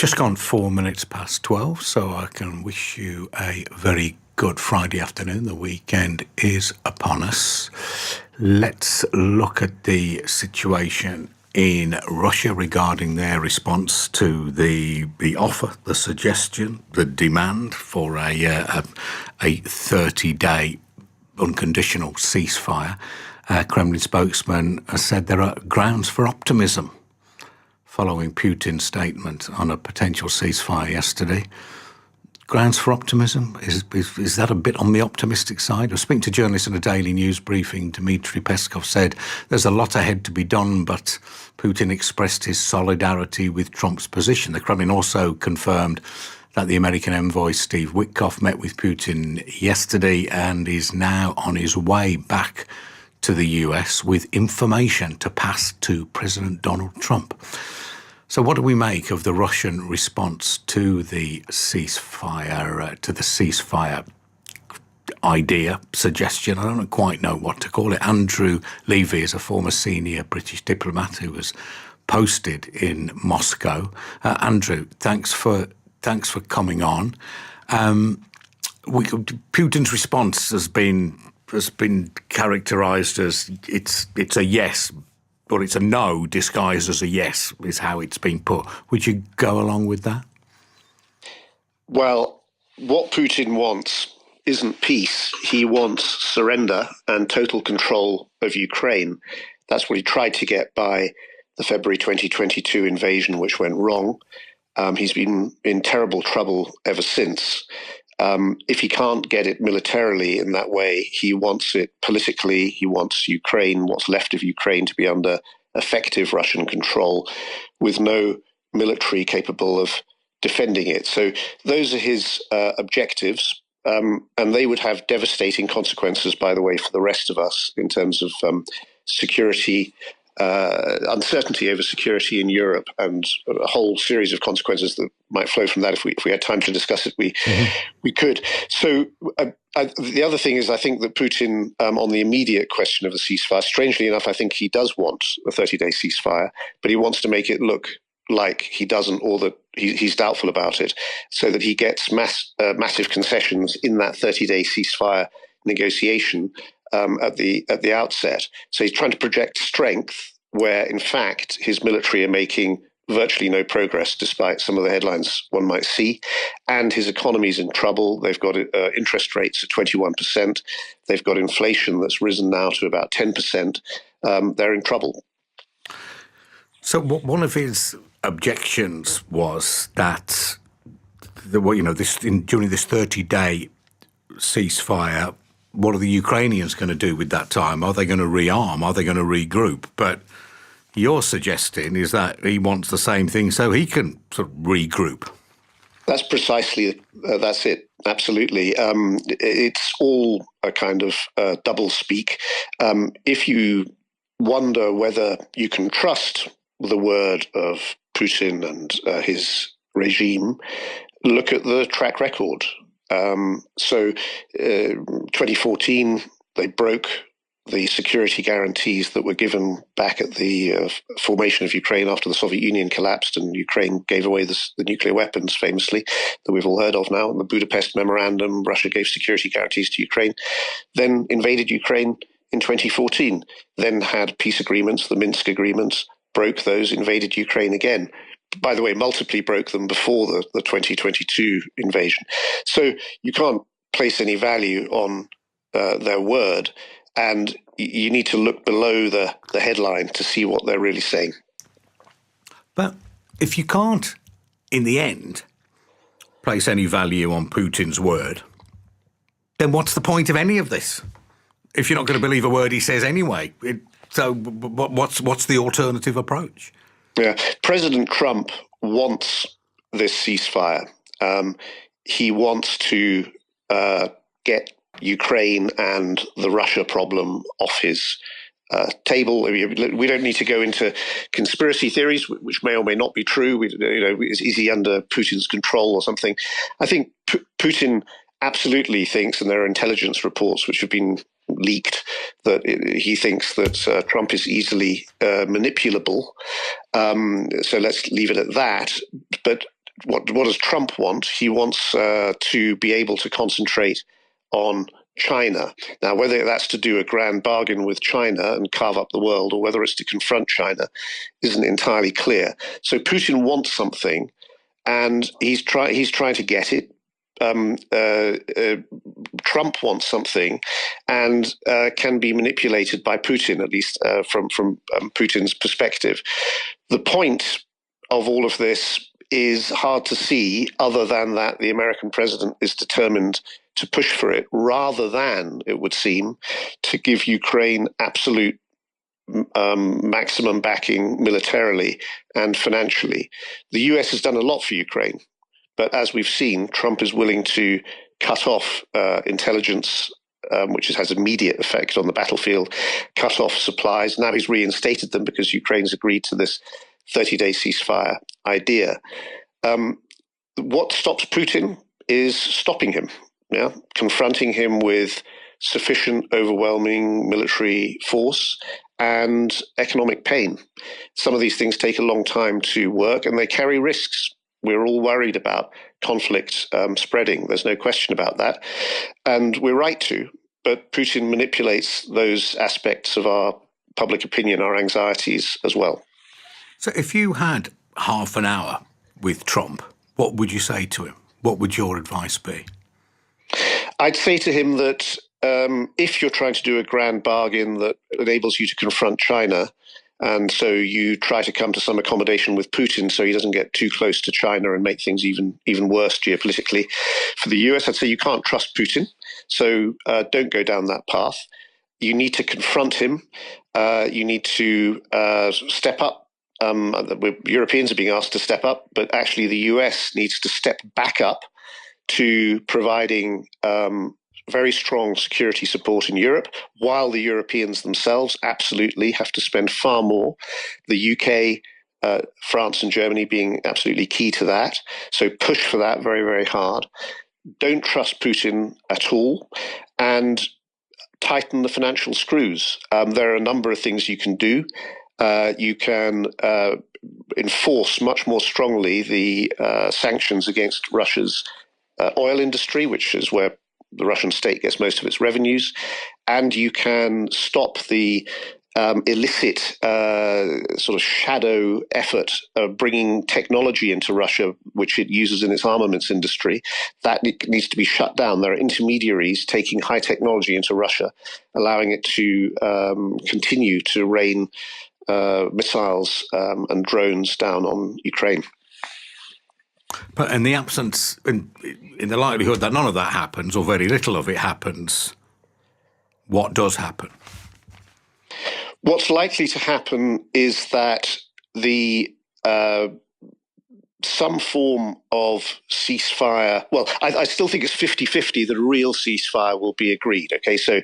Just gone 4 minutes past 12, so I can wish you a very good Friday afternoon. The weekend is upon us. Let's look at the situation in Russia regarding their response to the offer, the suggestion, the demand for a 30-day unconditional ceasefire. Kremlin spokesman has said there are grounds for optimism following Putin's statement on a potential ceasefire yesterday. Grounds for optimism? Is that a bit on the optimistic side? I was speaking to journalists in a daily news briefing. Dmitry Peskov said there's a lot ahead to be done, but Putin expressed his solidarity with Trump's position. The Kremlin also confirmed that the American envoy Steve Witkoff met with Putin yesterday and is now on his way back to the US with information to pass to President Donald Trump. So what do we make of the Russian response to the ceasefire, idea, suggestion? I don't quite know what to call it. Andrew Levi is a former senior British diplomat who was posted in Moscow. Andrew, thanks for coming on. Putin's response has been characterised as it's a yes, but it's a no disguised as a yes, is how it's been put. Would you go along with that? Well, what Putin wants isn't peace. He wants surrender and total control of Ukraine. That's what he tried to get by the February 2022 invasion, which went wrong. He's been in terrible trouble ever since. If he can't get it militarily in that way, he wants it politically. He wants Ukraine, what's left of Ukraine, to be under effective Russian control with no military capable of defending it. So those are his objectives, and they would have devastating consequences, by the way, for the rest of us in terms of security, uncertainty over security in Europe, and a whole series of consequences that might flow from that. If we had time to discuss it, we could. So the other thing is, I think that Putin, on the immediate question of the ceasefire, strangely enough, I think he does want a 30-day ceasefire, but he wants to make it look like he doesn't, or that he's doubtful about it, so that he gets massive concessions in that 30-day ceasefire negotiation at the outset. So he's trying to project strength where, in fact, his military are making virtually no progress, despite some of the headlines one might see. And his economy's in trouble. They've got interest rates at 21%. They've got inflation that's risen now to about 10%. They're in trouble. So one of his objections was that during this 30-day ceasefire, what are the Ukrainians going to do with that time? Are they going to rearm? Are they going to regroup? But you're suggesting is that he wants the same thing so he can sort of regroup. That's precisely, that's it. Absolutely. It's all a kind of double speak. If you wonder whether you can trust the word of Putin and his regime, look at the track record. 2014, they broke the security guarantees that were given back at the formation of Ukraine after the Soviet Union collapsed and Ukraine gave away the nuclear weapons, famously, that we've all heard of now. In the Budapest Memorandum, Russia gave security guarantees to Ukraine, then invaded Ukraine in 2014, then had peace agreements, the Minsk agreements, broke those, invaded Ukraine again. By the way, multiply broke them before the 2022 invasion. So you can't place any value on their word, and you need to look below the headline to see what they're really saying. But if you can't, in the end, place any value on Putin's word, then what's the point of any of this? If you're not going to believe a word he says anyway. So what's the alternative approach? Yeah, President Trump wants this ceasefire. He wants to get Ukraine and the Russia problem off his table. We don't need to go into conspiracy theories, which may or may not be true. Is he under Putin's control or something? I think Putin absolutely thinks, and there are intelligence reports which have been leaked, that he thinks that Trump is easily manipulable. So let's leave it at that. But What does Trump want? He wants to be able to concentrate on China. Now, whether that's to do a grand bargain with China and carve up the world, or whether it's to confront China, isn't entirely clear. So Putin wants something, and he's trying to get it. Trump wants something, and can be manipulated by Putin, at least from Putin's perspective. The point of all of this is hard to see, other than that the American president is determined to push for it, rather than, it would seem, to give Ukraine absolute maximum backing militarily and financially. The US has done a lot for Ukraine, but as we've seen, Trump is willing to cut off intelligence, which has immediate effect on the battlefield, cut off supplies. Now he's reinstated them because Ukraine's agreed to this 30-day ceasefire idea. What stops Putin is stopping him, confronting him with sufficient, overwhelming military force and economic pain. Some of these things take a long time to work, and they carry risks. We're all worried about conflict spreading. There's no question about that. And we're right to, but Putin manipulates those aspects of our public opinion, our anxieties as well. So if you had half an hour with Trump, what would you say to him? What would your advice be? I'd say to him that if you're trying to do a grand bargain that enables you to confront China, and so you try to come to some accommodation with Putin so he doesn't get too close to China and make things even worse geopolitically for the US, I'd say you can't trust Putin. So don't go down that path. You need to confront him. You need to step up. Europeans are being asked to step up, but actually the US needs to step back up to providing very strong security support in Europe, while the Europeans themselves absolutely have to spend far more. The UK, France and Germany being absolutely key to that. So push for that very, very hard. Don't trust Putin at all, and tighten the financial screws. There are a number of things you can do. You can enforce much more strongly the sanctions against Russia's oil industry, which is where the Russian state gets most of its revenues, and you can stop the illicit sort of shadow effort of bringing technology into Russia, which it uses in its armaments industry. That needs to be shut down. There are intermediaries taking high technology into Russia, allowing it to continue to rain missiles and drones down on Ukraine. But in the absence, in the likelihood that none of that happens, or very little of it happens, what does happen? What's likely to happen is that the some form of ceasefire. Well, I still think it's 50-50 that a real ceasefire will be agreed. Okay, so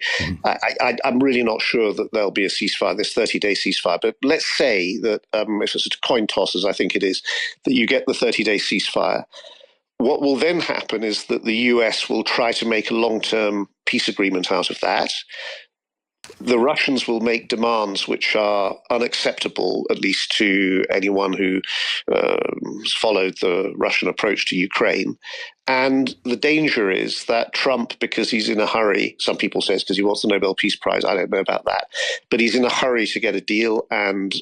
I'm really not sure that there'll be a ceasefire, this 30-day ceasefire. But let's say that if it's a coin toss, as I think it is, that you get the 30-day ceasefire. What will then happen is that the US will try to make a long-term peace agreement out of that. The Russians will make demands which are unacceptable, at least to anyone who has followed the Russian approach to Ukraine. And the danger is that Trump, because he's in a hurry, some people say it's because he wants the Nobel Peace Prize, I don't know about that, but he's in a hurry to get a deal, and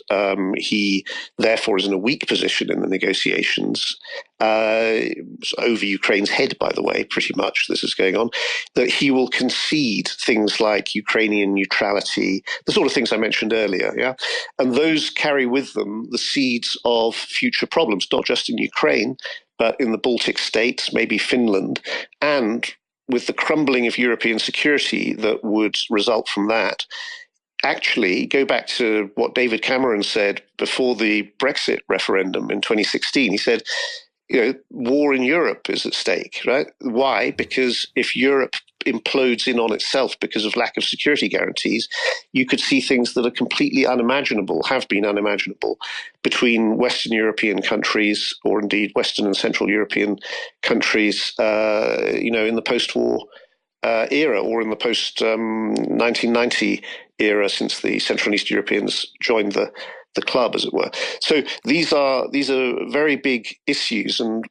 he therefore is in a weak position in the negotiations, over Ukraine's head, by the way, pretty much this is going on, that he will concede things like Ukrainian neutrality, the sort of things I mentioned earlier, yeah? And those carry with them the seeds of future problems, not just in Ukraine, but in the Baltic states, maybe Finland, and with the crumbling of European security that would result from that. Actually, go back to what David Cameron said before the Brexit referendum in 2016. He said, war in Europe is at stake, right? Why? Because if Europe implodes in on itself because of lack of security guarantees, you could see things that are completely unimaginable, have been unimaginable, between Western European countries, or indeed Western and Central European countries, in the post-war era, or in the post-1990 era, since the Central and East Europeans joined the the club, as it were. So these are very big issues, and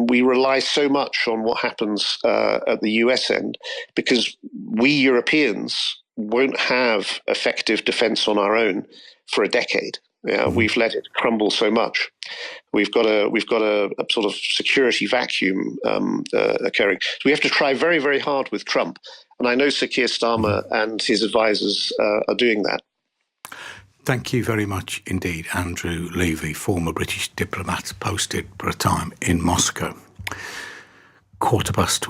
we rely so much on what happens at the US end, because we Europeans won't have effective defense on our own for a decade. We've let it crumble so much. We've got a sort of security vacuum occurring. So we have to try very, very hard with Trump. And I know Sir Keir Starmer and his advisors are doing that. Thank you very much indeed, Andrew Levi, former British diplomat posted for a time in Moscow. 12:15.